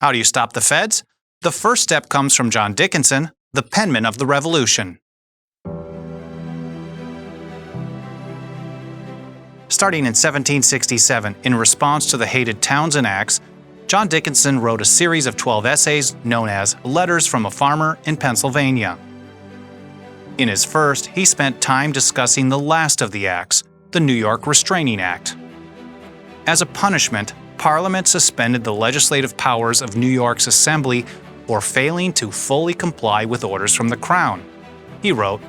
How do you stop the feds? The first step comes from John Dickinson, the penman of the Revolution. Starting in 1767, in response to the hated Townshend Acts, John Dickinson wrote a series of 12 essays known as Letters from a Farmer in Pennsylvania. In his first, he spent time discussing the last of the acts, the New York Restraining Act. As a punishment, Parliament suspended the legislative powers of New York's Assembly for failing to fully comply with orders from the Crown. He wrote,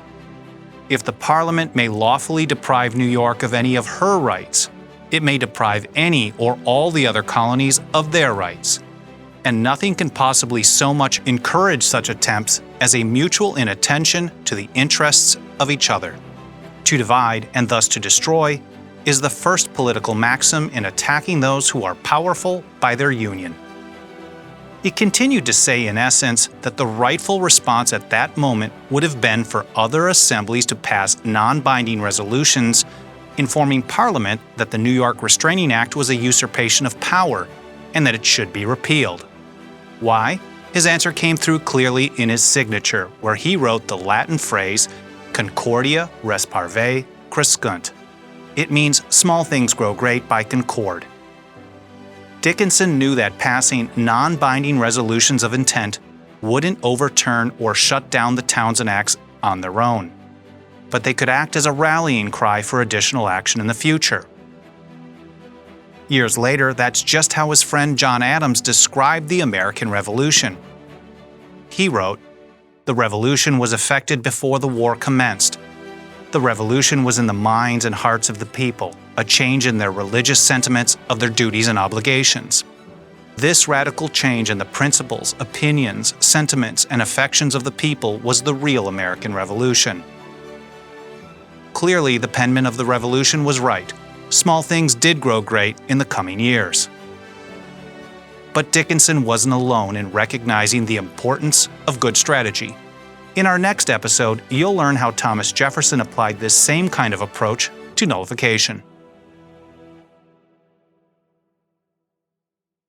"If the Parliament may lawfully deprive New York of any of her rights, it may deprive any or all the other colonies of their rights. And nothing can possibly so much encourage such attempts as a mutual inattention to the interests of each other. To divide, and thus to destroy, is the first political maxim in attacking those who are powerful by their union." He continued to say, in essence, that the rightful response at that moment would have been for other assemblies to pass non-binding resolutions informing Parliament that the New York Restraining Act was a usurpation of power and that it should be repealed. Why? His answer came through clearly in his signature, where he wrote the Latin phrase Concordia res parve crescunt. It means small things grow great by concord. Dickinson knew that passing non-binding resolutions of intent wouldn't overturn or shut down the Townshend Acts on their own, but they could act as a rallying cry for additional action in the future. Years later, that's just how his friend John Adams described the American Revolution. He wrote, "The Revolution was effected before the war commenced. The Revolution was in the minds and hearts of the people, a change in their religious sentiments of their duties and obligations. This radical change in the principles, opinions, sentiments, and affections of the people was the real American Revolution." Clearly, the penman of the Revolution was right. Small things did grow great in the coming years. But Dickinson wasn't alone in recognizing the importance of good strategy. In our next episode, you'll learn how Thomas Jefferson applied this same kind of approach to nullification.